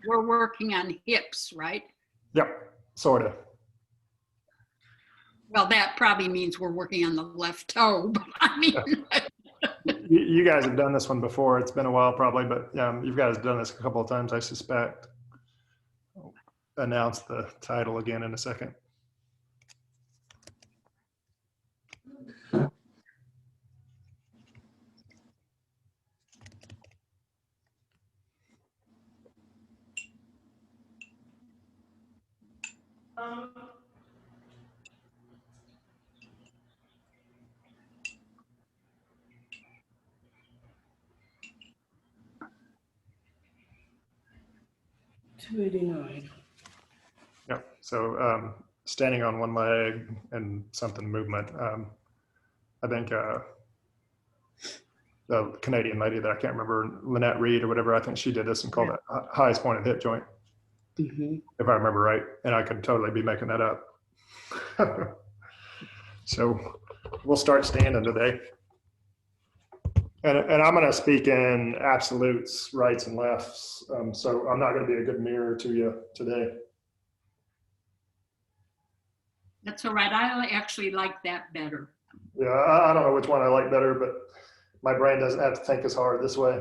we're working on hips, right? Yep, sort of. Well, that probably means we're working on the left toe, but I mean, You guys have done this one before. It's been a while probably, but you guys have done this a couple of times, I suspect. I'll announce the title again in a second. $289. Yeah, so standing on one leg and something movement. I think the Canadian lady that I can't remember, Lynette Reed or whatever, I think she did this and called it highest point of hip joint, if I remember right. And I could totally be making that up. So we'll start standing today. And I'm going to speak in absolutes, rights and lefts. So I'm not going to be a good mirror to you today. that's all right. I actually like that better. Yeah, I don't know which one I like better, but my brain doesn't have to think as hard this way.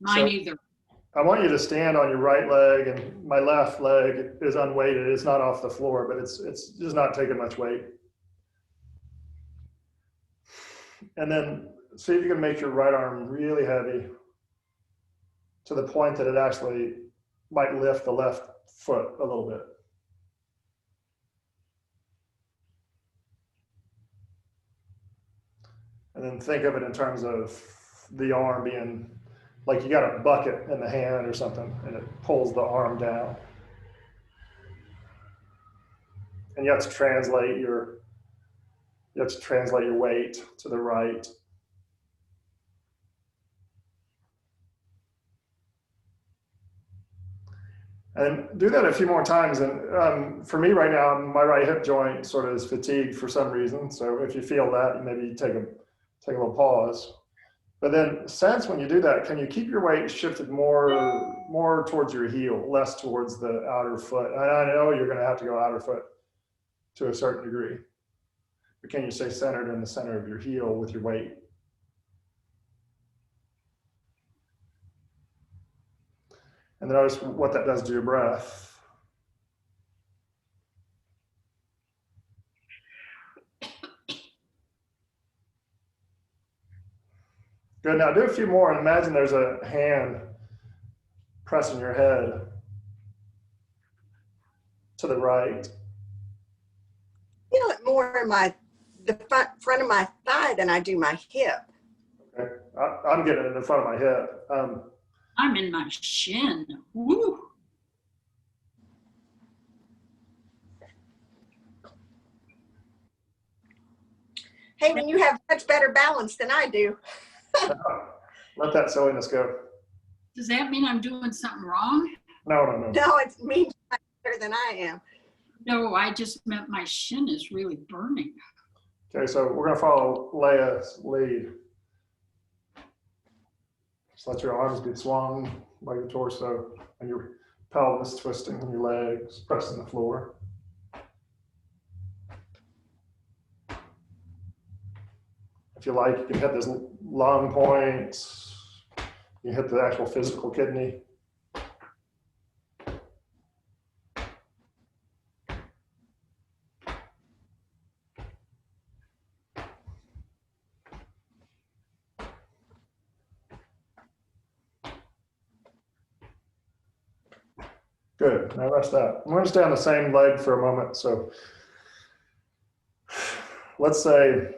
Mine either. I want you to stand on your right leg, and my left leg is unweighted. It's not off the floor, but it's just not taking much weight. And then see if you can make your right arm really heavy to the point that it actually might lift the left foot a little bit. And then think of it in terms of the arm being like you got a bucket in the hand or something, and it pulls the arm down. And you have to translate your weight to the right. And do that a few more times. And for me right now, my right hip joint sort of is fatigued for some reason. So if you feel that, maybe take a little pause. But then sense when you do that, can you keep your weight shifted more towards your heel, less towards the outer foot? And I know you're going to have to go outer foot to a certain degree. But can you stay centered in the center of your heel with your weight? And then notice what that does to your breath. Good, now do a few more and imagine there's a hand pressing your head to the right. Feel it more in the front of my thigh than I do my hip. Okay, I'm getting it in the front of my hip. I'm in my shin. Woo! Hayden, you have much better balance than I do. Let that silliness go. Does that mean I'm doing something wrong? No. No, it means you're better than I am. No, I just meant my shin is really burning. Okay, so we're going to follow Leia's lead. Just let your arms get swung by your torso and your pelvis twisting and your legs pressing the floor. If you like, you can hit this lung point. You hit the actual physical kidney. Good, now rest that. I'm going to stay on the same leg for a moment. So let's say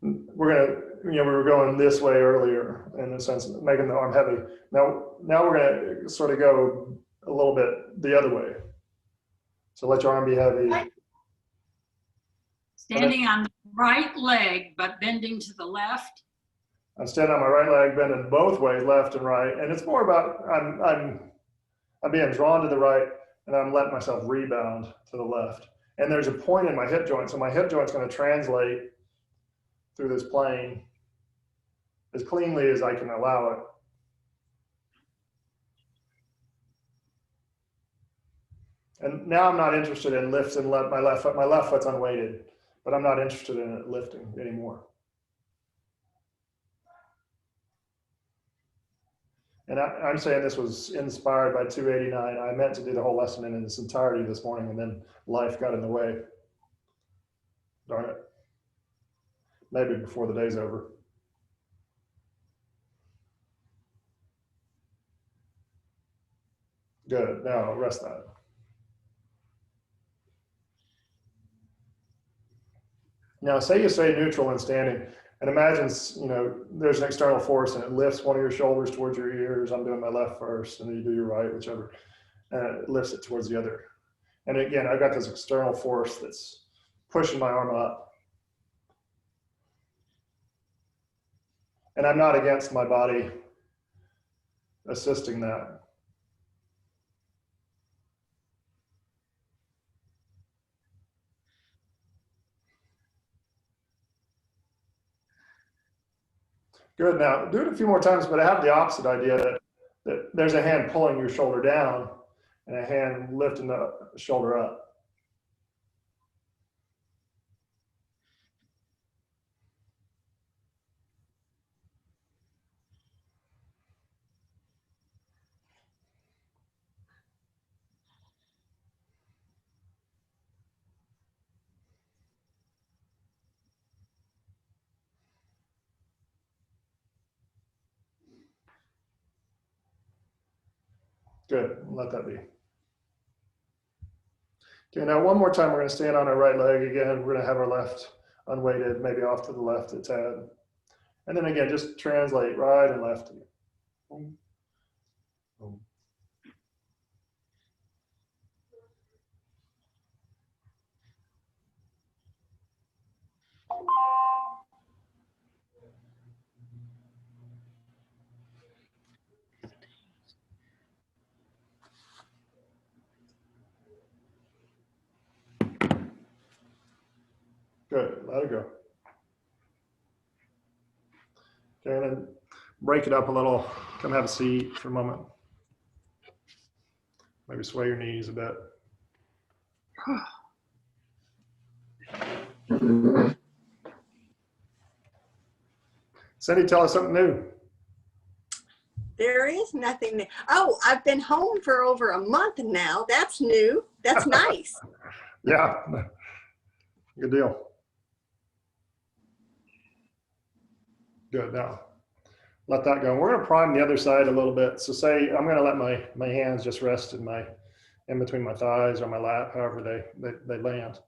we were going this way earlier in a sense, making the arm heavy. Now we're going to sort of go a little bit the other way. So let your arm be heavy. Standing on the right leg, but bending to the left. I'm standing on my right leg, bending both ways, left and right. And it's more about, I'm being drawn to the right and I'm letting myself rebound to the left. And there's a point in my hip joint. So my hip joint's going to translate through this plane as cleanly as I can allow it. And now I'm not interested in lifting my left foot. My left foot's unweighted, but I'm not interested in it lifting anymore. And I'm saying this was inspired by 289. I meant to do the whole lesson in its entirety this morning, and then life got in the way. Darn it. Maybe before the day's over. Good. Now rest that. Now, say you stay neutral and standing, and imagine, there's an external force and it lifts one of your shoulders towards your ears. I'm doing my left first, and then you do your right, whichever, and it lifts it towards the other. And again, I've got this external force that's pushing my arm up. And I'm not against my body assisting that. Good. Now do it a few more times, but I have the opposite idea that there's a hand pulling your shoulder down and a hand lifting the shoulder up. Good. Let that be. Okay, now one more time, we're going to stand on our right leg again. We're going to have our left unweighted, maybe off to the left a tad. And then again, just translate right and left. Boom, boom. Good. Let it go. Okay, and then break it up a little. Come have a seat for a moment. Maybe sway your knees a bit. Cindy, tell us something new. There is nothing new. Oh, I've been home for over a month now. That's new. That's nice. Yeah, good deal. Good. Now, let that go. We're going to prime the other side a little bit. So say I'm going to let my hands just rest in between my thighs or my lap, however they land.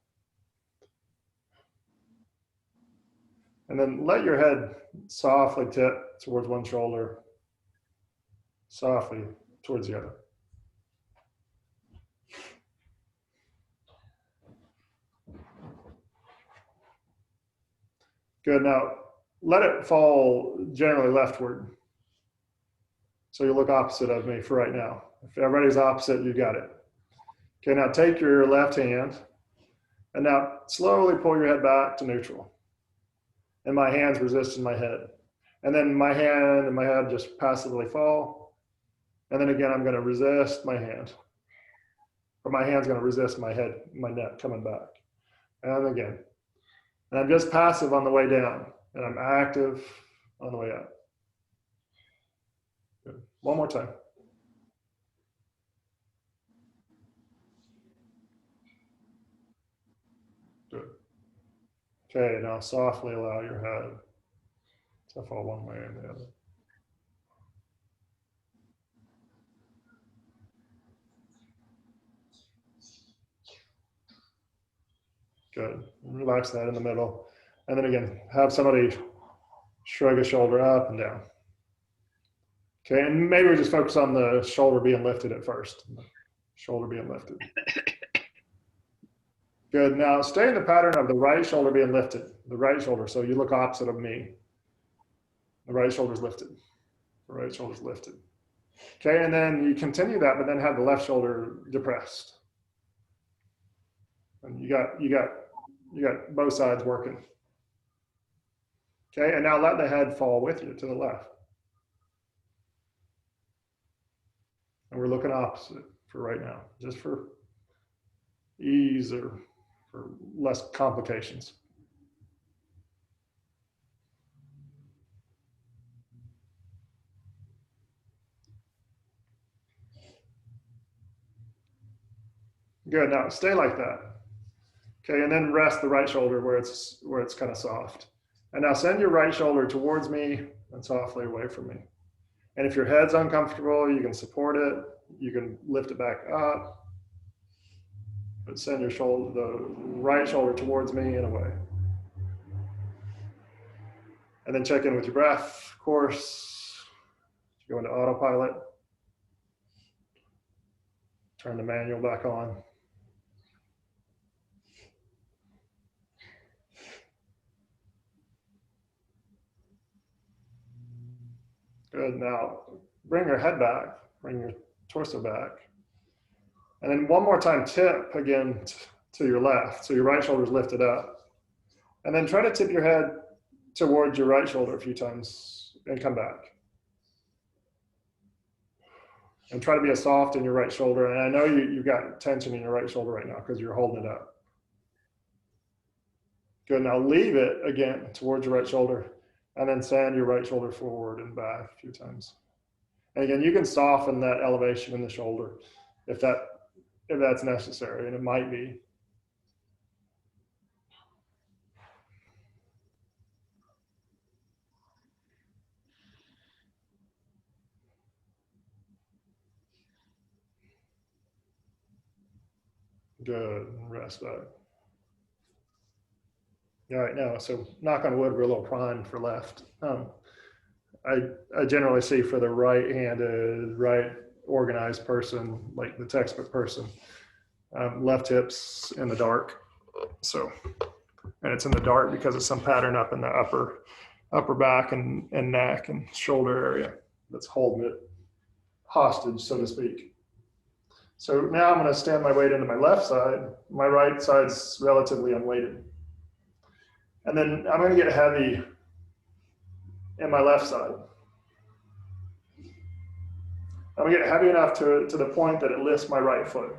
And then let your head softly tip towards one shoulder, softly towards the other. Good. Now, let it fall generally leftward. So you look opposite of me for right now. If everybody's opposite, you got it. Okay, now take your left hand and now slowly pull your head back to neutral. And my hand's resisting my head. And then my hand and my head just passively fall. And then again, I'm going to resist my hand. Or my hand's going to resist my head, my neck coming back. And again. And I'm just passive on the way down. And I'm active on the way up. Good. One more time. Good. Okay, now softly allow your head to fall one way and the other. Good. Relax that in the middle. And then again, have somebody shrug a shoulder up and down. Okay, and maybe we just focus on the shoulder being lifted at first. Shoulder being lifted. Good. Now stay in the pattern of the right shoulder being lifted. The right shoulder. So you look opposite of me. The right shoulder's lifted. The right shoulder's lifted. Okay, and then you continue that, but then have the left shoulder depressed. And you got both sides working. Okay, and now let the head fall with you to the left. And we're looking opposite for right now, just for ease or for less complications. Good, now stay like that. Okay, and then rest the right shoulder where it's kind of soft. And now send your right shoulder towards me and softly away from me. And if your head's uncomfortable, you can support it. You can lift it back up. But send your shoulder, the right shoulder towards me and away. And then check in with your breath, of course. Go into autopilot. Turn the manual back on. Good, now bring your head back, bring your torso back. And then one more time, tip again to your left. So your right shoulder's lifted up. And then try to tip your head towards your right shoulder a few times and come back. And try to be as soft in your right shoulder. And I know you've got tension in your right shoulder right now because you're holding it up. Good, now leave it again towards your right shoulder and then send your right shoulder forward and back a few times. And again, you can soften that elevation in the shoulder if that's necessary, and it might be. Good, rest back. All right, now, so knock on wood, we're a little primed for left. I generally see for the right-handed, right organized person, like the textbook person, left hips in the dark. So, and it's in the dark because of some pattern up in the upper back and neck and shoulder area that's holding it hostage, so to speak. So now I'm going to stand my weight into my left side. My right side's relatively unweighted. And then I'm going to get heavy in my left side. I'm going to get heavy enough to the point that it lifts my right foot.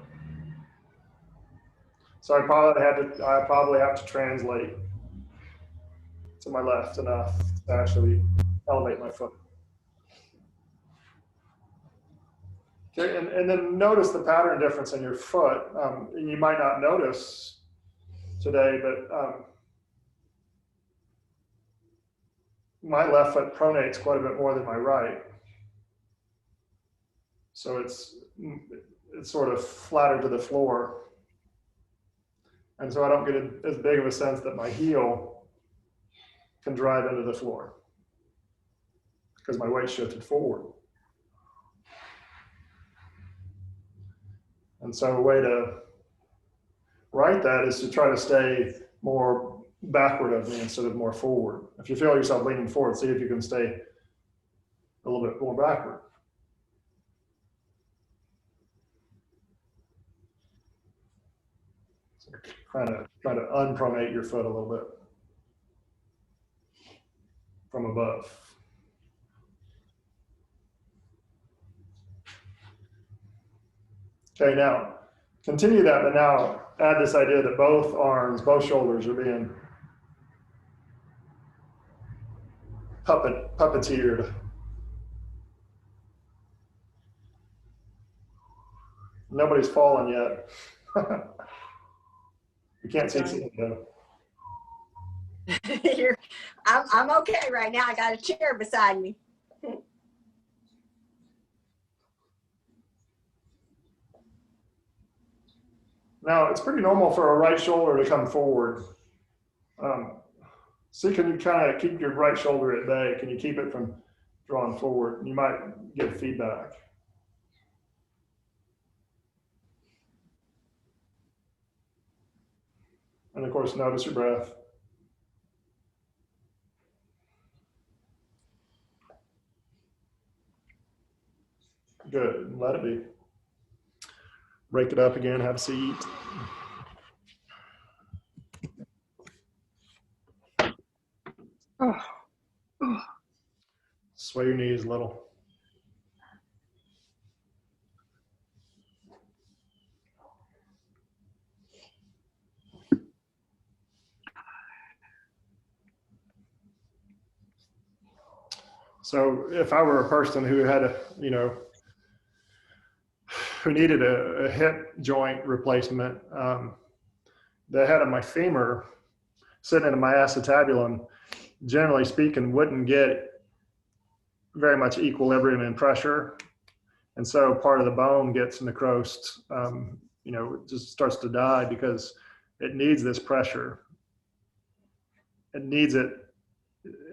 So I probably have to translate to my left enough to actually elevate my foot. Okay, and then notice the pattern difference in your foot. You might not notice today, but my left foot pronates quite a bit more than my right. So it's sort of flatter to the floor. And so I don't get as big of a sense that my heel can drive into the floor because my weight shifted forward. And so a way to write that is to try to stay more backward of me instead of more forward. If you feel yourself leaning forward, see if you can stay a little bit more backward. So try to unpronate your foot a little bit from above. Okay, now continue that, but now add this idea that both arms, both shoulders are being puppeteered. Nobody's fallen yet. You can't see it though. I'm okay right now. I got a chair beside me. Now, it's pretty normal for a right shoulder to come forward. See, can you kind of keep your right shoulder at bay? Can you keep it from drawing forward? You might get feedback. And of course, notice your breath. Good, let it be. Break it up again, have a seat. Sway your knees a little. So if I were a person who had who needed a hip joint replacement, the head of my femur sitting into my acetabulum, generally speaking, wouldn't get very much equilibrium and pressure. And so part of the bone gets necrosed, it just starts to die because it needs this pressure. It needs it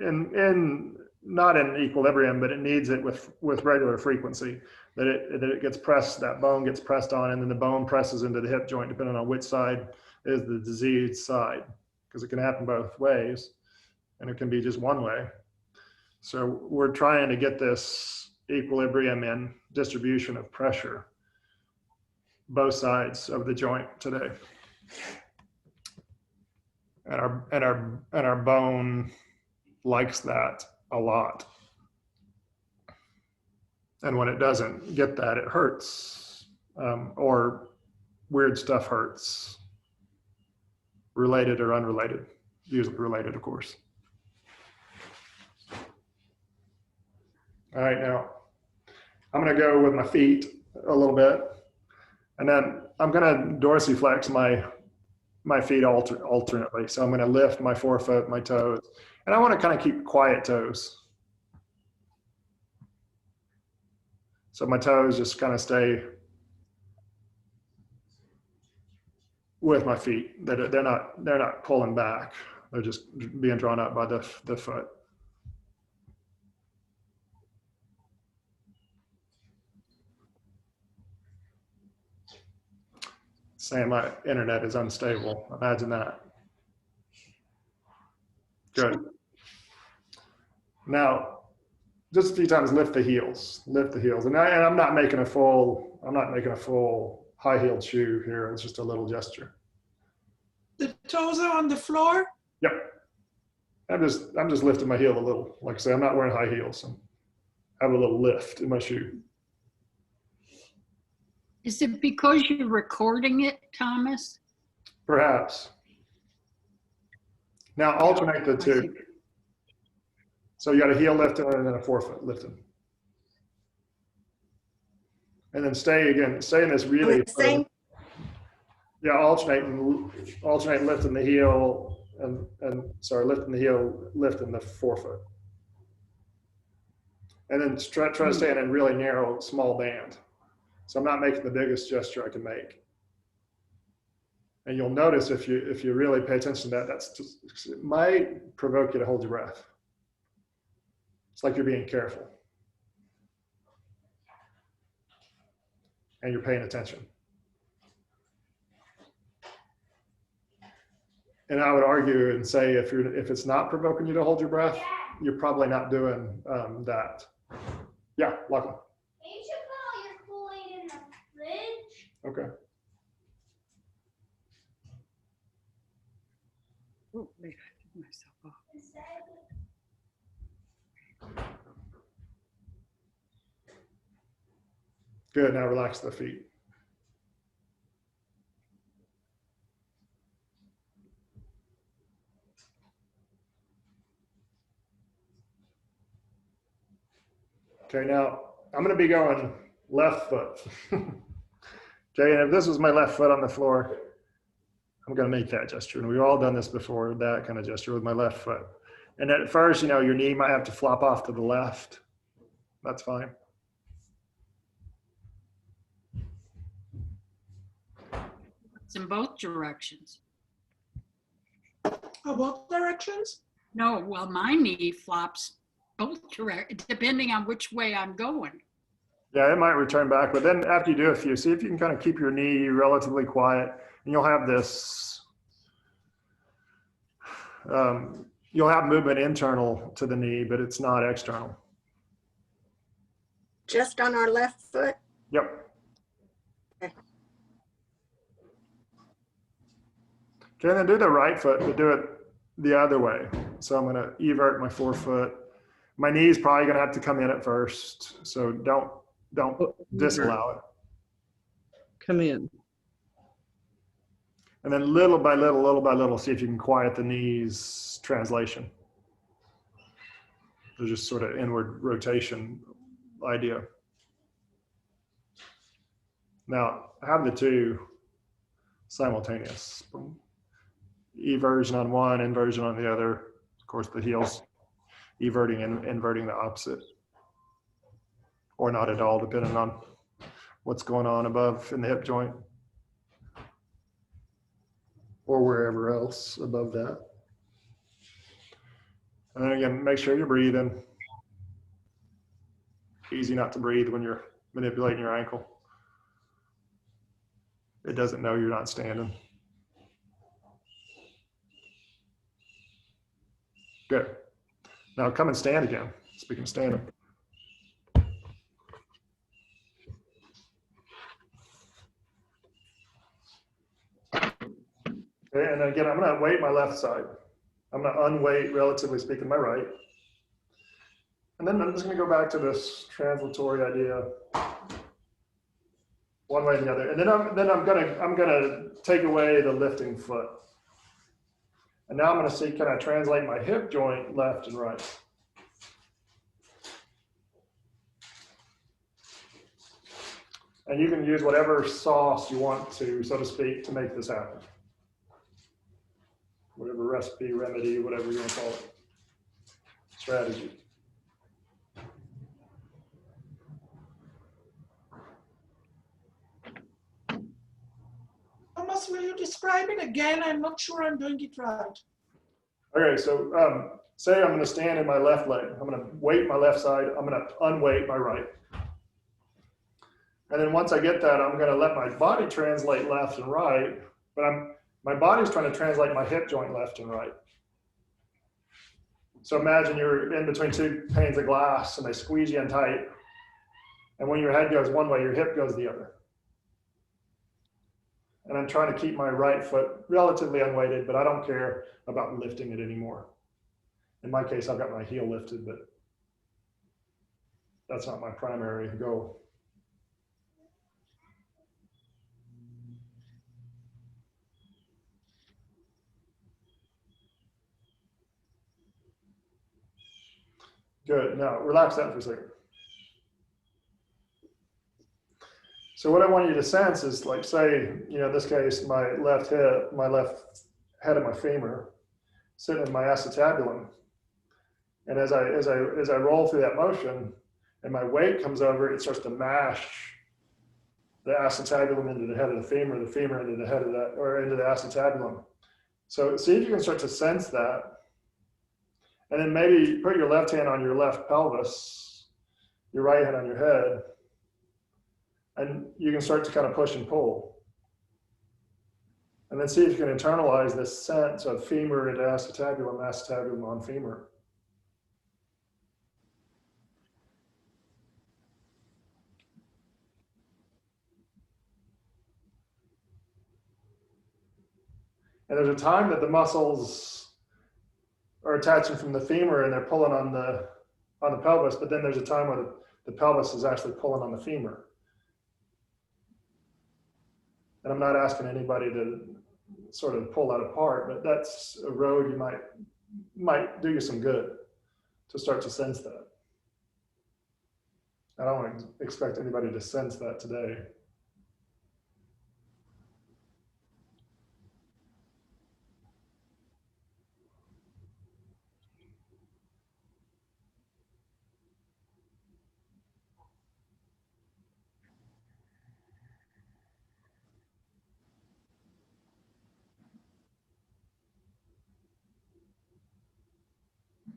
in not in equilibrium, but it needs it with regular frequency, that it gets pressed, that bone gets pressed on, and then the bone presses into the hip joint, depending on which side is the diseased side, because it can happen both ways, and it can be just one way. So we're trying to get this equilibrium and distribution of pressure, both sides of the joint today. And our bone likes that a lot. And when it doesn't get that, it hurts, or weird stuff hurts, related or unrelated, usually related, of course. All right, now I'm gonna go with my feet a little bit, and then I'm gonna dorsiflex my feet alternately. So I'm gonna lift my forefoot, my toes, and I wanna kind of keep quiet toes. So my toes just kind of stay with my feet. They're not pulling back. They're just being drawn up by the foot. Saying my internet is unstable. Imagine that. Good. Now, just a few times, lift the heels. And I'm not making a full high-heeled shoe here. It's just a little gesture. The toes are on the floor? Yep. I'm just lifting my heel a little. Like I say, I'm not wearing high heels. So I have a little lift in my shoe. Is it because you're recording it, Thomas? Perhaps. Now alternate the two. So you got a heel lifting and then a forefoot lifting. And then stay in this really, yeah, alternate lifting the heel lifting the forefoot. And then try to stay in a really narrow, small band. So I'm not making the biggest gesture I can make. And you'll notice if you really pay attention to that, it might provoke you to hold your breath. It's like you're being careful. And you're paying attention. And I would argue and say if it's not provoking you to hold your breath, you're probably not doing that. Yeah, welcome. Can't you put all your Kool-Aid in the fridge? Okay. Oh, wait, I took myself off. Instead Good, now relax the feet. Okay, now I'm going to be going left foot. Okay, and if this was my left foot on the floor, I'm going to make that gesture. And we've all done this before, that kind of gesture with my left foot. And at first, your knee might have to flop off to the left. That's fine. It's in both directions. Oh, both directions? No, well, my knee flops both directions, depending on which way I'm going. Yeah, it might return back, but then after you do a few, see if you can kind of keep your knee relatively quiet, and you'll have this, you'll have movement internal to the knee, but it's not external. Just on our left foot? Yep. Okay. Okay, and then do the right foot, but do it the other way. So I'm gonna evert my forefoot. My knee is probably gonna have to come in at first, so don't disallow it. Come in. And then little by little, see if you can quiet the knees translation. There's just sort of inward rotation idea. Now, have the two simultaneous. Eversion on one, inversion on the other. Of course, the heels everting and inverting the opposite. Or not at all, depending on what's going on above in the hip joint. Or wherever else above that. And then again, make sure you're breathing. Easy not to breathe when you're manipulating your ankle. It doesn't know you're not standing. Good. Now come and stand again. Speaking of standing. Okay, and again, I'm going to weight my left side. I'm going to unweight, relatively speaking, my right. And then I'm just going to go back to this translatory idea, one way or the other. And then I'm going to take away the lifting foot. And now I'm going to see, can I translate my hip joint left and right? And you can use whatever sauce you want to, so to speak, to make this happen. Whatever recipe, remedy, whatever you want to call it. Strategy. Thomas, will you describe it again? I'm not sure I'm doing it right. Okay, so say I'm going to stand in my left leg. I'm going to weight my left side. I'm going to unweight my right. And then once I get that, I'm going to let my body translate left and right, but my body's trying to translate my hip joint left and right. So imagine you're in between two panes of glass and they squeeze you in tight. And when your head goes one way, your hip goes the other. And I'm trying to keep my right foot relatively unweighted, but I don't care about lifting it anymore. In my case, I've got my heel lifted, but that's not my primary goal. Good. Now relax that for a second. So what I want you to sense is, like, say, in this case, my left hip, my left head of my femur sitting in my acetabulum. And as I roll through that motion and my weight comes over, it starts to mash the acetabulum into the head of the femur into the head of that, or into the acetabulum. So see if you can start to sense that. And then maybe put your left hand on your left pelvis, your right hand on your head, and you can start to kind of push and pull. And then see if you can internalize this sense of femur into acetabulum, acetabulum on femur. And there's a time that the muscles are attaching from the femur and they're pulling on the pelvis, but then there's a time where the pelvis is actually pulling on the femur. And I'm not asking anybody to sort of pull that apart, but that's a road you might do you some good to start to sense that. I don't expect anybody to sense that today.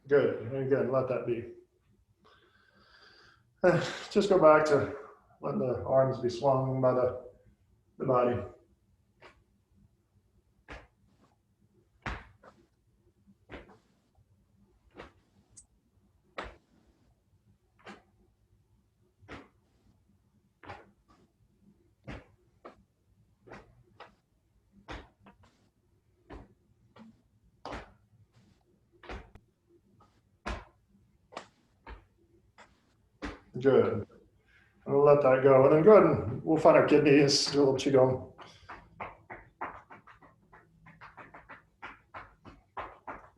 Good. And again, let that be. Just go back to letting the arms be swung by the body. Good. I'll let that go. And then go ahead and we'll find our kidneys, do a little qigong.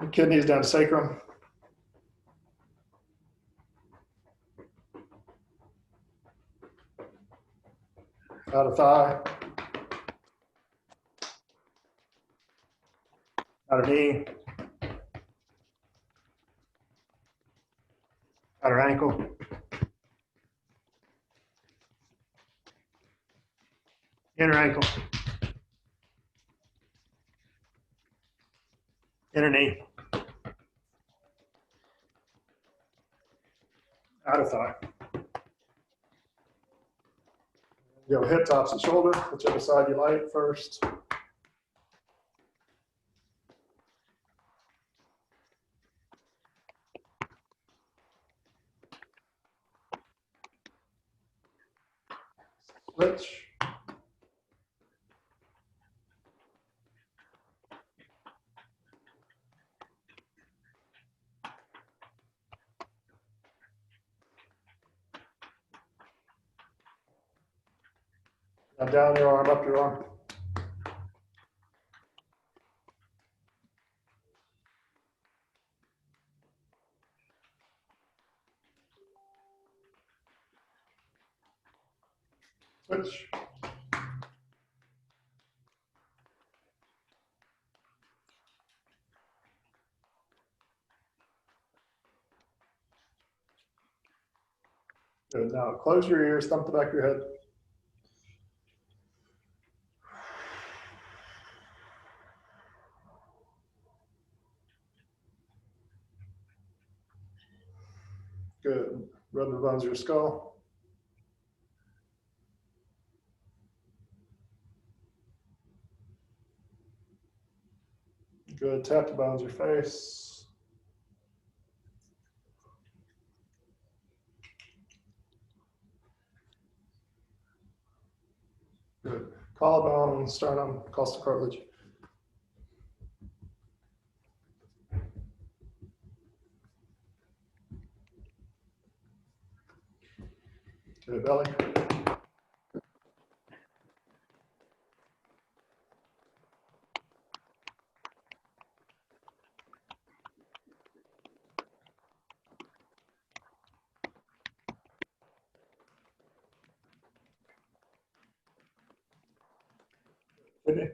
The kidneys down to sacrum. Outer thigh. Outer knee. Outer ankle. Inner ankle. Inner knee. Outer thigh. Go hip, tops, and shoulder, whichever side you like first. Switch. Now down your arm, up your arm. Switch. Good. Now close your ears, thump the back of your head. Good. Rub the bones of your skull. Good. Tap the bones of your face. Good. Collarbone, sternum, costal cartilage. Good. Belly. Kidney.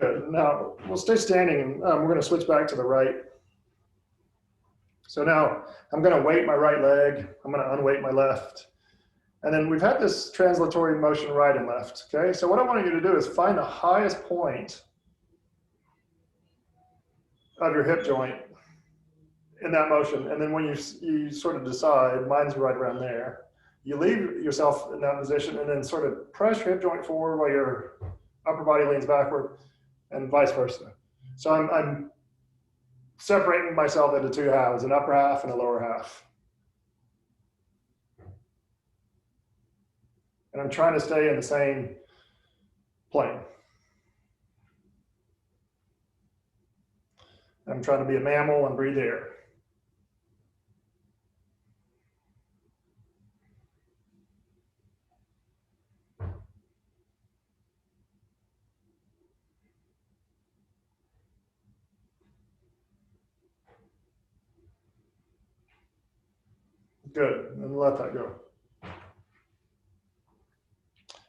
Good. Now we'll stay standing and we're going to switch back to the right. So now I'm going to weight my right leg. I'm going to unweight my left. And then we've had this translatory motion right and left. Okay. So what I want you to do is find the highest point of your hip joint in that motion. And then when you sort of decide, mine's right around there, you leave yourself in that position and then sort of press your hip joint forward while your upper body leans backward and vice versa. So I'm separating myself into two halves, an upper half and a lower half. And I'm trying to stay in the same plane. I'm trying to be a mammal and breathe air. Good, and let that go.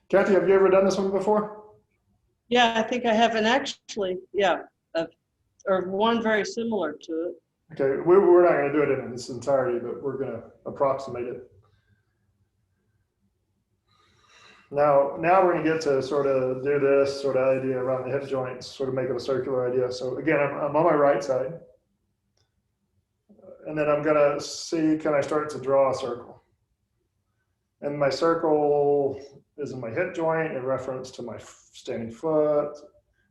Kathy, have you ever done this one before? Yeah, I think I have, and actually, yeah, or one very similar to it. Okay, we're not going to do it in its entirety, but we're going to approximate it. Now we're going to get to sort of do this sort of idea around the hip joints, sort of make it a circular idea. So again, I'm on my right side. And then I'm going to see, can I start to draw a circle? And my circle is in my hip joint in reference to my standing foot.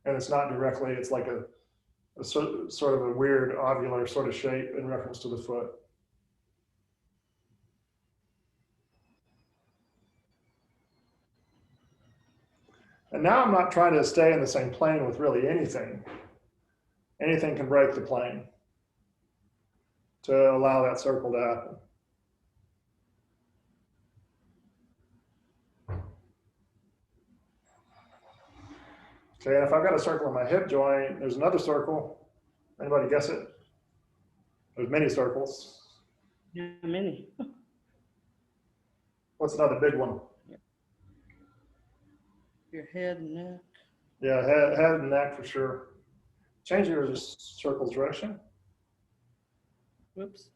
And it's not directly, it's like a sort of a weird ovular sort of shape in reference to the foot. And now I'm not trying to stay in the same plane with really anything. Anything can break the plane to allow that circle to happen. Okay, and if I've got a circle in my hip joint, there's another circle. Anybody guess it? There's many circles. How many? What's another big one? Your head and neck. Yeah, head and neck for sure. Change your circle direction. Whoops.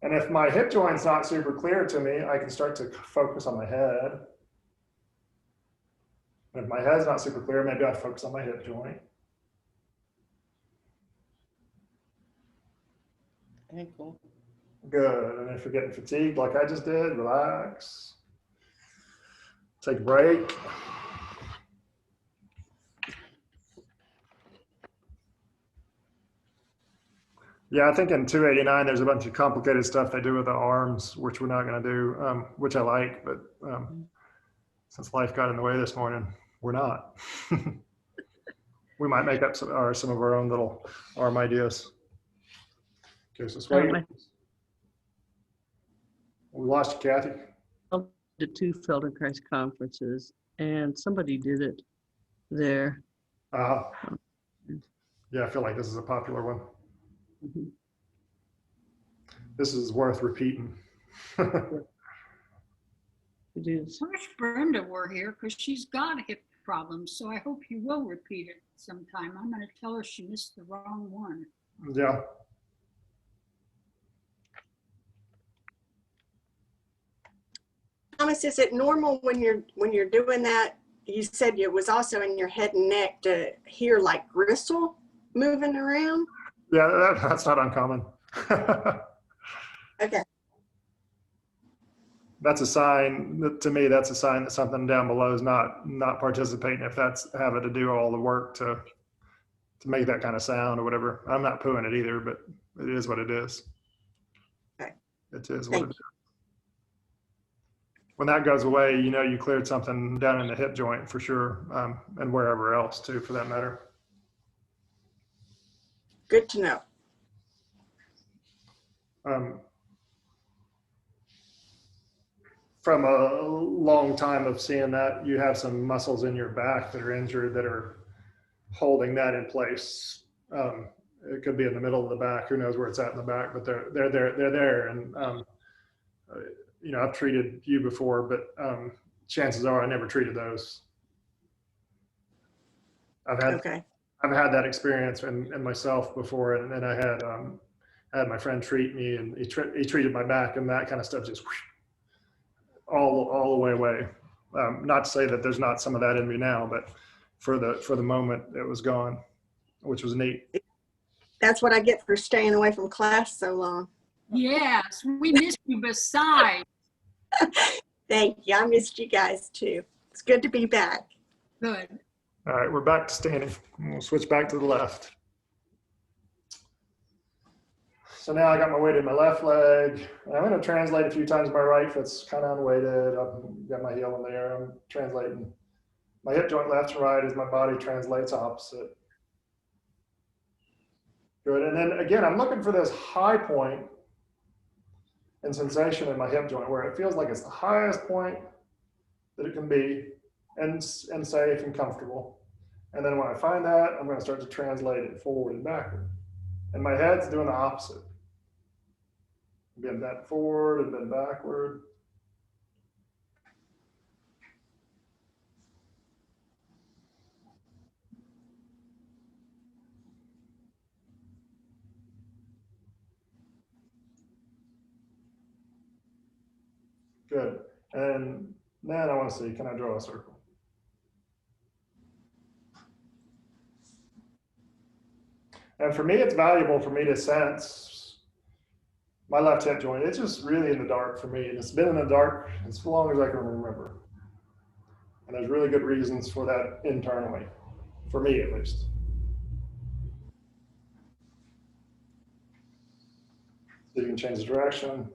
And if my hip joint's not super clear to me, I can start to focus on my head. And if my head's not super clear, maybe I focus on my hip joint. Ankle. Good. And if you're getting fatigued like I just did, relax. Take a break. Yeah, I think in 289, there's a bunch of complicated stuff they do with the arms, which we're not going to do, which I like, but since life got in the way this morning, we're not. We might make up some of our own little arm ideas. Okay, so sway. We lost you, Kathy. The two Feldenkrais conferences, and somebody did it there. Yeah, I feel like this is a popular one. Mhm. This is worth repeating. It is. I wish Brenda were here because she's got hip problems, so I hope you will repeat it sometime. I'm going to tell her she missed the wrong one. Yeah. Thomas, is it normal when you're doing that? You said it was also in your head and neck to hear like gristle moving around. Yeah, that's not uncommon. Okay. That's a sign, to me, that's a sign that something down below is not participating, if that's having to do all the work to make that kind of sound or whatever. I'm not pooing it either, but it is what it is. Okay. It is what it is. When that goes away, you know you cleared something down in the hip joint for sure, and wherever else too, for that matter. Good to know. From a long time of seeing that, you have some muscles in your back that are injured that are holding that in place. It could be in the middle of the back. Who knows where it's at in the back? But they're there. And you know, I've treated you before, but chances are I never treated those. I've had that experience in myself before, and then I had my friend treat me, and he treated my back, and that kind of stuff just whoosh, all the way away. Not to say that there's not some of that in me now, but for the moment it was gone, which was neat. That's what I get for staying away from class so long. Yes, we missed you besides. Thank you. I missed you guys too. It's good to be back. Good. All right, we're back to standing. We'll switch back to the left. So now I got my weight in my left leg. I'm going to translate a few times my right foot's kind of unweighted. I've got my heel in there. I'm translating my hip joint left and right as my body translates opposite. Good. And then again, I'm looking for this high point and sensation in my hip joint where it feels like it's the highest point that it can be and safe and comfortable. And then when I find that, I'm going to start to translate it forward and backward. And my head's doing the opposite. Bend that forward and then backward. Good. And then I want to see, can I draw a circle? And for me, it's valuable for me to sense my left hip joint. It's just really in the dark for me. And it's been in the dark as long as I can remember. And there's really good reasons for that internally, for me at least. So you can change the direction.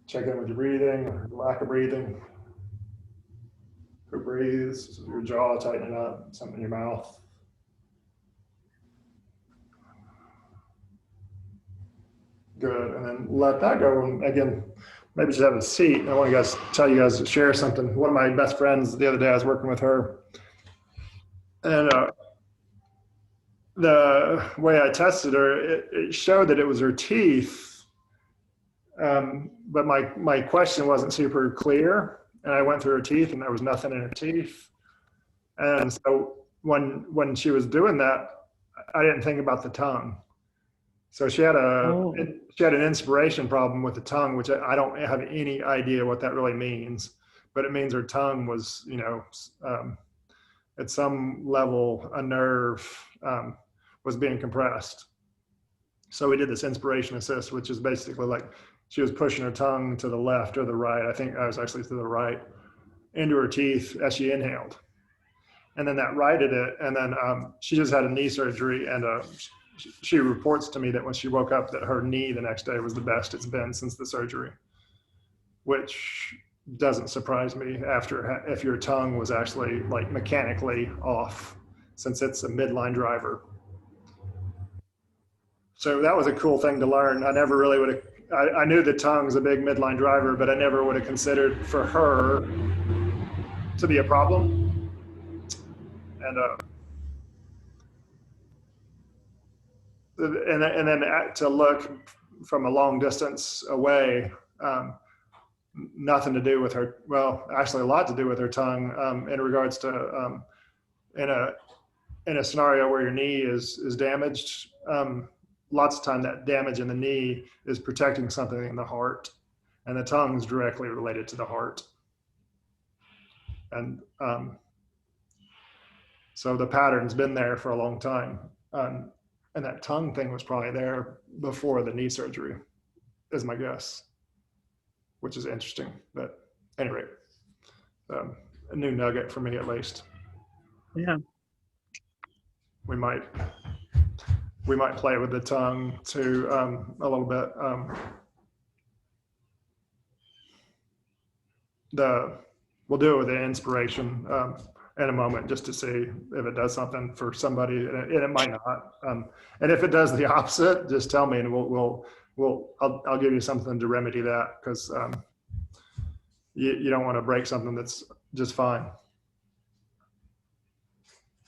Check in with your breathing or lack of breathing. Who breathes? Your jaw tightening up, something in your mouth. Good. And then let that go. And again, maybe just have a seat. I want to tell you guys, share something. One of my best friends the other day, I was working with her. And the way I tested her, it showed that it was her teeth. But my question wasn't super clear. And I went through her teeth and there was nothing in her teeth. And so when she was doing that, I didn't think about the tongue. So she had an inspiration problem with the tongue, which I don't have any idea what that really means, but it means her tongue was, at some level, a nerve was being compressed. So we did this inspiration assist, which is basically like she was pushing her tongue to the left or the right. I think I was actually to the right into her teeth as she inhaled. And then that righted it. And then she just had a knee surgery, and she reports to me that when she woke up that her knee the next day was the best it's been since the surgery, which doesn't surprise me if your tongue was actually like mechanically off, since it's a midline driver. So that was a cool thing to learn. I never really would have, I knew the tongue's a big midline driver, but I never would have considered for her to be a problem. And then to look from a long distance away, nothing to do with her. Well, actually, a lot to do with her tongue in regards to in a scenario where your knee is damaged. Lots of time that damage in the knee is protecting something in the heart, and the tongue is directly related to the heart. And so the pattern's been there for a long time. And that tongue thing was probably there before the knee surgery, is my guess, which is interesting. But anyway, a new nugget for me at least. Yeah. We might play with the tongue too a little bit. We'll do it with the inspiration in a moment, just to see if it does something for somebody, and it might not. And if it does the opposite, just tell me, and I'll give you something to remedy that, because you don't want to break something that's just fine.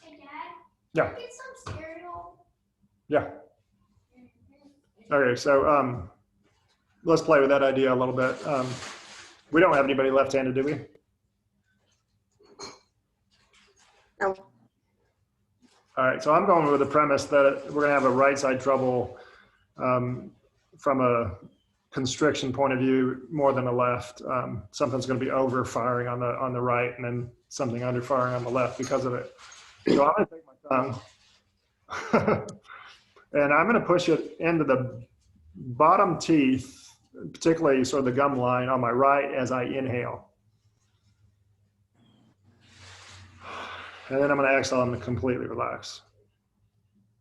Hey, Dad. Yeah. Can I get some cereal? Yeah. Okay, so let's play with that idea a little bit. We don't have anybody left-handed, do we? No. All right, so I'm going with the premise that we're going to have a right side trouble from a constriction point of view more than a left. Something's going to be over firing on the right, and then something under firing on the left because of it. So I'm going to take my tongue and I'm going to push it into the bottom teeth, particularly sort of the gum line on my right as I inhale. And then I'm going to exhale and completely relax.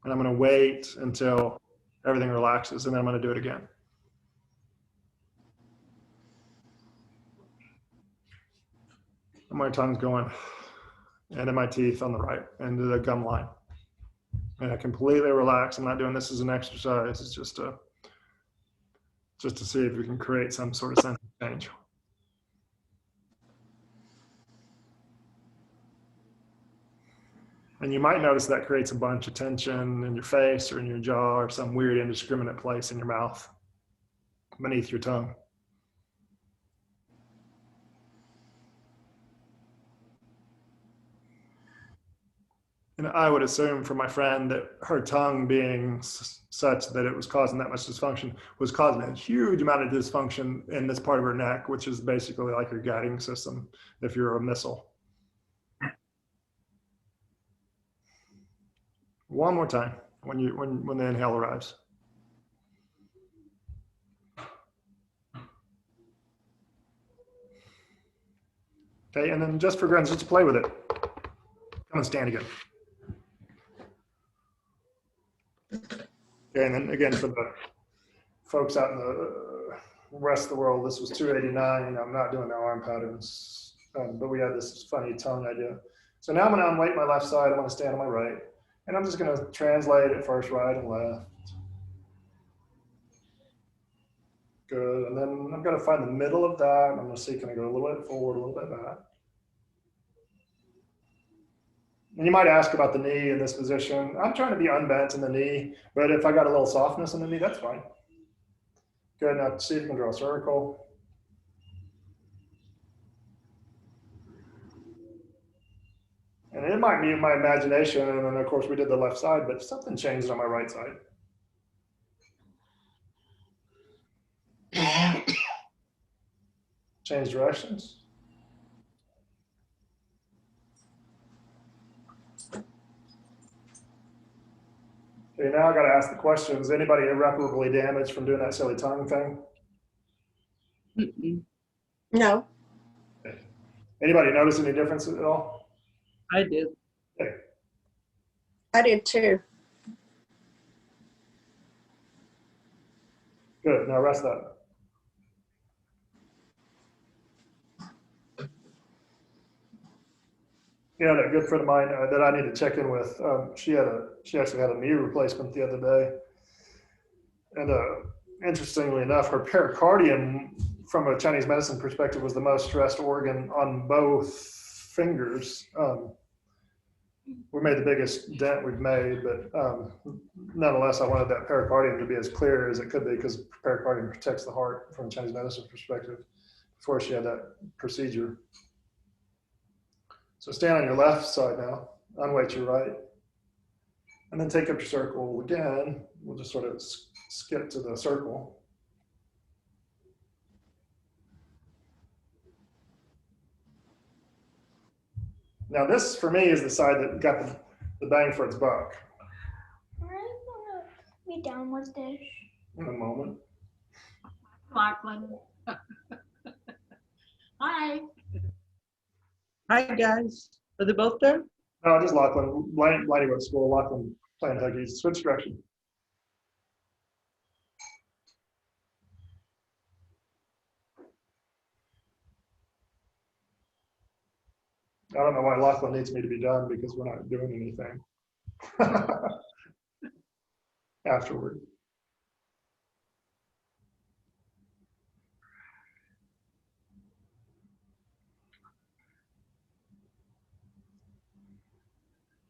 And I'm going to wait until everything relaxes, and then I'm going to do it again. And my tongue's going, and then my teeth on the right, into the gum line. And I completely relax. I'm not doing this as an exercise. It's just to see if we can create some sort of sense of change. And you might notice that creates a bunch of tension in your face or in your jaw or some weird indiscriminate place in your mouth beneath your tongue. And I would assume from my friend that her tongue being such that it was causing that much dysfunction was causing a huge amount of dysfunction in this part of her neck, which is basically like your guiding system if you're a missile. One more time when the inhale arrives. Okay, and then just for grins, just to play with it. Come and stand again. Okay, and then again for the folks out in the rest of the world, this was 289. I'm not doing the arm patterns, but we had this funny tongue idea. So now I'm going to unweight my left side. I'm going to stand on my right. And I'm just going to translate it first right and left. Good. And then I'm going to find the middle of that. I'm going to see, can I go a little bit forward, a little bit back? And you might ask about the knee in this position. I'm trying to be unbent in the knee, but if I got a little softness in the knee, that's fine. Good. Now see if you can draw a circle. And it might be my imagination. And then of course we did the left side, but something changed on my right side. Change directions. Okay, now I got to ask the question, is anybody irreparably damaged from doing that silly tongue thing? Mm-mm. No, Anybody notice any difference at all? I did. I did too. Good, now rest that. Yeah, that good friend of mine that I need to check in with, she actually had a knee replacement the other day. And interestingly enough, her pericardium, from a Chinese medicine perspective, was the most stressed organ on both fingers. We made the biggest dent we've made, but nonetheless, I wanted that pericardium to be as clear as it could be, because pericardium protects the heart from a Chinese medicine perspective, before she had that procedure. So stand on your left side now, unweight your right, and then take up your circle again. We'll just sort of skip to the circle. Now this, for me, is the side that got the bang for its buck. I want to be done with this. In a moment. Lachlan. Hi. Hi, guys. Are they both there? No, just Lachlan. Lighty went to school. Lachlan playing hooky. Switch direction. I don't know why Lachlan needs me to be done, because we're not doing anything afterward.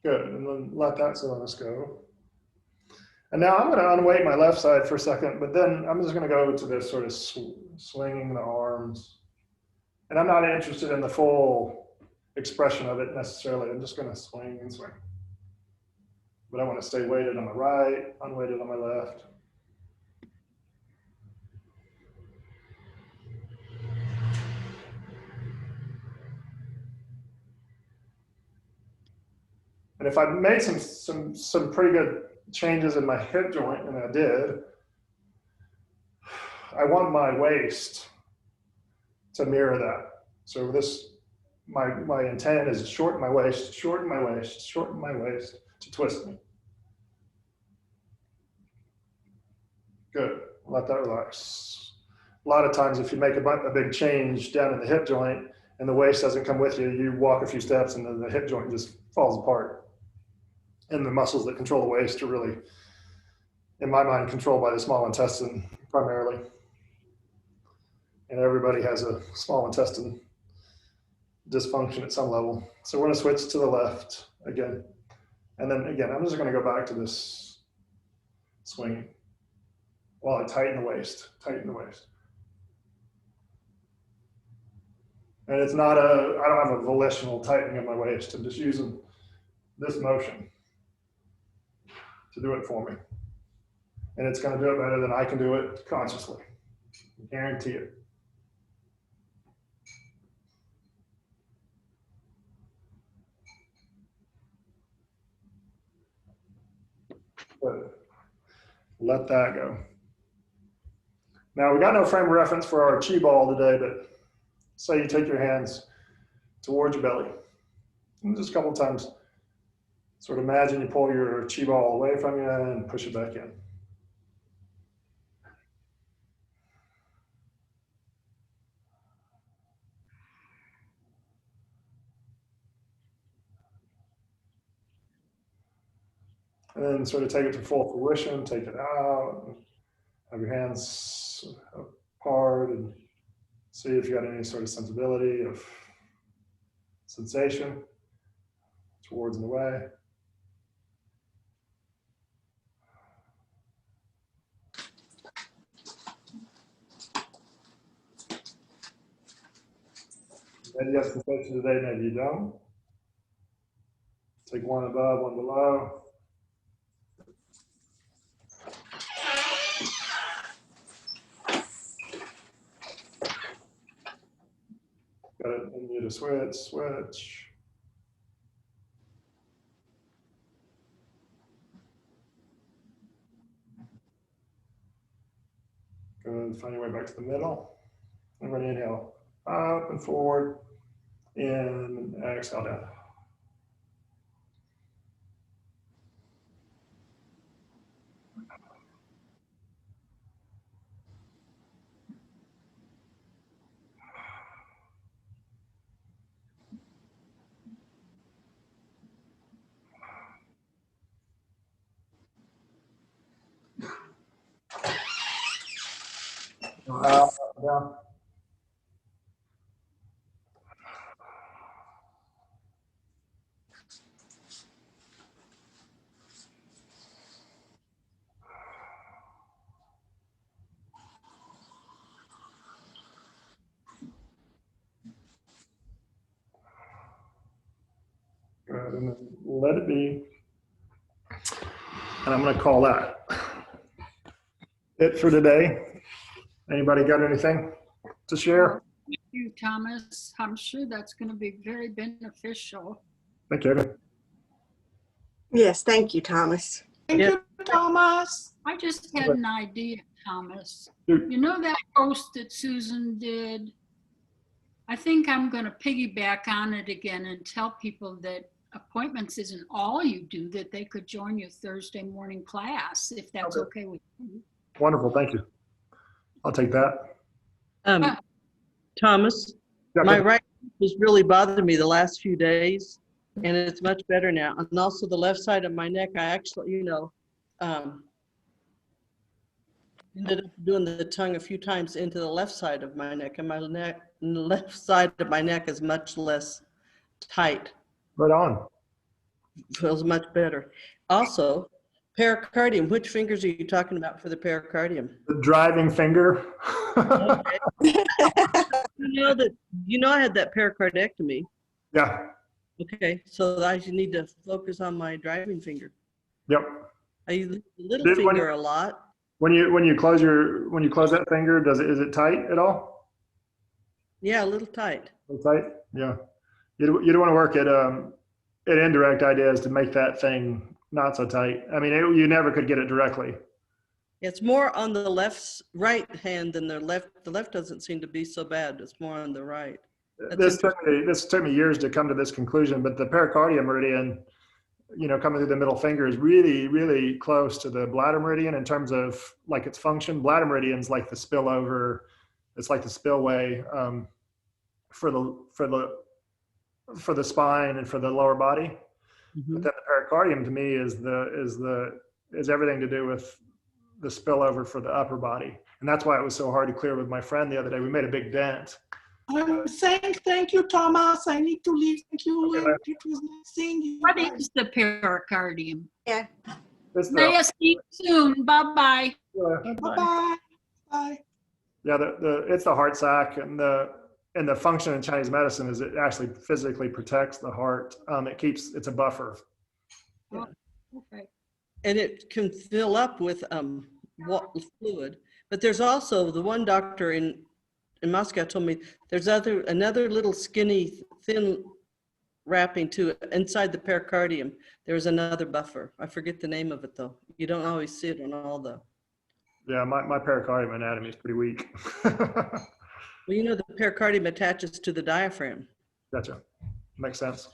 Good, and then let that silliness go. And now I'm going to unweight my left side for a second, but then I'm just going to go to this sort of swinging the arms. And I'm not interested in the full expression of it necessarily. I'm just going to swing and swing. But I want to stay weighted on my right, unweighted on my left. And if I made some pretty good changes in my hip joint, and I did, I want my waist to mirror that. So this, my intent is to shorten my waist, shorten my waist, shorten my waist to twist me. Good, let that relax. A lot of times if you make a big change down in the hip joint and the waist doesn't come with you, you walk a few steps and then the hip joint just falls apart. And the muscles that control the waist are really, in my mind, controlled by the small intestine primarily. And everybody has a small intestine dysfunction at some level. So we're going to switch to the left again. And then again, I'm just going to go back to this swinging while I tighten the waist, tighten the waist. And it's not I don't have a volitional tightening of my waist. I'm just using this motion to do it for me. And it's going to do it better than I can do it consciously. I guarantee it. Good. Let that go. Now we got no frame of reference for our chi ball today, but say you take your hands towards your belly. And just a couple of times, sort of imagine you pull your chi ball away from you and push it back in. And then sort of take it to full fruition, take it out, have your hands hard and see if you got any sort of sensibility of sensation towards and away. Maybe you have sensation today, maybe you don't. Take one above, one below. Got it, and you to switch. Good, find your way back to the middle. And we're gonna inhale up and forward, in, and exhale down. Down. Good, and then let it be. And I'm going to call that it for today. Anybody got anything to share? Thank you, Thomas. I'm sure that's going to be very beneficial. Thank you. Yes, thank you, Thomas. Thank Yeah. you, Thomas. I just had an idea, Thomas. Shoot. You know that post that Susan did? I think I'm going to piggyback on it again and tell people that appointments isn't all you do, that they could join your Thursday morning class, if that's okay with you. Wonderful, thank you. I'll take that. Thomas, Yeah, my good. right was really bothering me the last few days, and it's much better now. And also the left side of my neck, I actually, ended up doing the tongue a few times into the left side of my neck, and my left side of my neck is much less tight. Right on. Feels much better. Also, pericardium. Which fingers are you talking about for the pericardium? The driving finger. You know I had that pericardectomy. Yeah, Okay, so I should need to focus on my driving finger. yep. I use the little Did one- finger a lot. When you close that finger, is it tight at all? Yeah, a little tight. A little tight? Yeah. You don't want to work at indirect ideas to make that thing not so tight. I mean, you never could get it directly. It's more on the right hand than the left. The left doesn't seem to be so bad. It's more on the right. This took me years to come to this conclusion, but the pericardium meridian, coming through the middle finger is really, really close to the bladder meridian in terms of like its function. Bladder meridian's like the spillover. It's like the spillway for the spine and for the lower body. But then the pericardium to me is everything to do with the spillover for the upper body. And that's why it was so hard to clear with my friend the other day. We made a big dent. I'm saying thank you, Thomas. I need to leave. Thank you. Okay, And it was nice seeing you. What is the pericardium? Yeah. It's May I see you soon. Bye-bye. Bye-bye. Bye. Yeah, it's the heart sac, and the function in Chinese medicine is it actually physically protects the heart. It's a buffer. Okay. And it can fill up with fluid. But there's also the one doctor in Moscow told me there's another little skinny, thin wrapping to it inside the pericardium. There's another buffer. I forget the name of it though. You don't always see it on all the. Yeah, my pericardium anatomy is pretty weak. Well, the pericardium attaches to the diaphragm. Gotcha. Makes sense.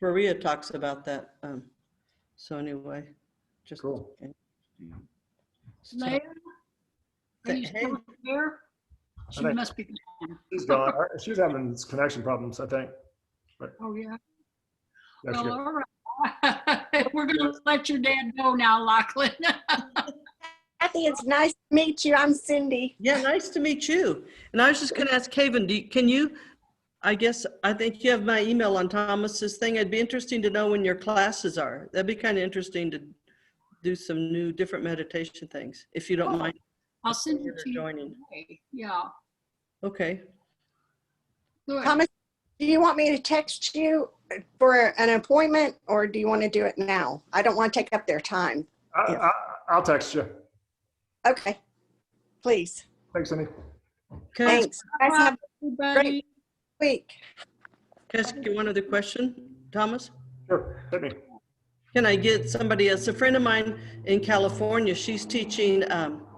Maria talks about that. So anyway, just Cool. okay. Leah, are you Hey. still there? She think- must be gone. She's gone. She's having connection problems, I think. Oh, yeah. Yeah, Well, she- all right. We're going to let your dad go now, Lachlan. Kathy, it's nice to meet you. I'm Cindy. Yeah, nice to meet you. And I was just gonna ask Kaven, can you, I think you have my email on Thomas's thing. It'd be interesting to know when your classes are. That'd be kind of interesting to do some new, different meditation things, if you don't mind. I'll send it to you. Joining. today. Yeah, Okay. good. Thomas, do you want me to text you for an appointment or do you want to do it now? I don't want to take up their time. I'll text you. Okay, please. Thanks, Cindy. Can I ask Thanks. Guys, have Everybody. a week. you one other question, Thomas? Sure, hit me. Can I get somebody else? A friend of mine in California, she's teaching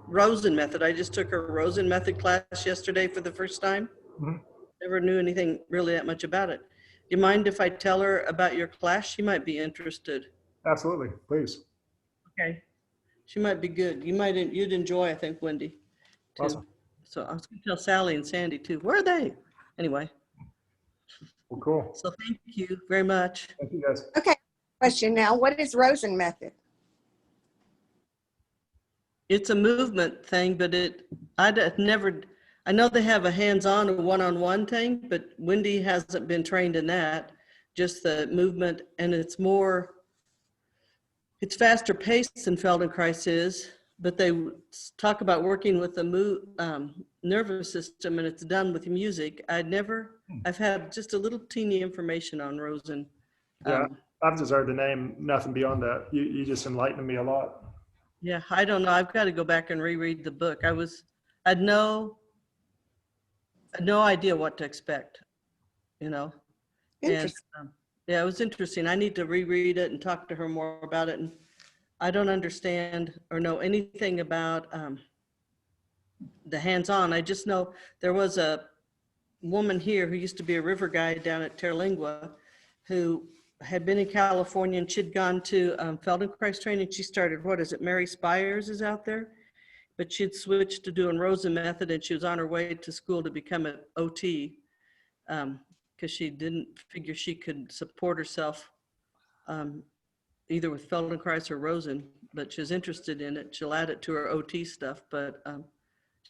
Rosen method. I just took her Rosen method class yesterday for the first time. Mhm. Never knew anything really that much about it. Do you mind if I tell her about your class? She might be interested. Absolutely, please. Okay. She might be good. You'd enjoy, I think, Wendy, too. Awesome. So I was gonna tell Sally and Sandy too. Where are they? Anyway, Well, cool. so thank you very much. Thank you, guys. Question now, what is Rosen method? It's a movement thing, but I know they have a hands-on or one-on-one thing, but Wendy hasn't been trained in that, just the movement, and it's faster paced than Feldenkrais is, but they talk about working with the nervous system, and it's done with music. I've had just a little teeny information on Rosen. Yeah. I've just heard the name, nothing beyond that. You just enlightened me a lot. Yeah, I don't know. I've got to go back and reread the book. I had no idea what to expect, you know? And Interesting. yeah, it was interesting. I need to reread it and talk to her more about it. And I don't understand or know anything about the hands-on. I just know there was a woman here who used to be a river guide down at Terlingua who had been in California, and she'd gone to Feldenkrais training. She started, Mary Spires is out there, but she'd switched to doing Rosen method, and she was on her way to school to become an OT because she didn't figure she could support herself either with Feldenkrais or Rosen, but she's interested in it. She'll add it to her OT stuff, but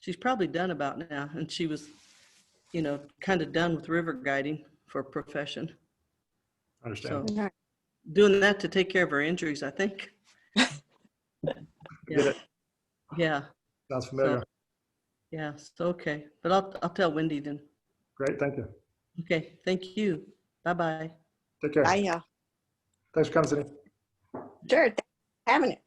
she's probably done about now, and she was, kind of done with river guiding for a profession. I understand. So doing that to take care of her injuries, I think. Get it. Yeah. Sounds familiar. Yeah. So, okay. But I'll tell Wendy then. Great, thank you. Okay. Thank you. Bye-bye. Take care. Bye, y'all. Thanks for coming, Cindy. Sure, thanks for having it.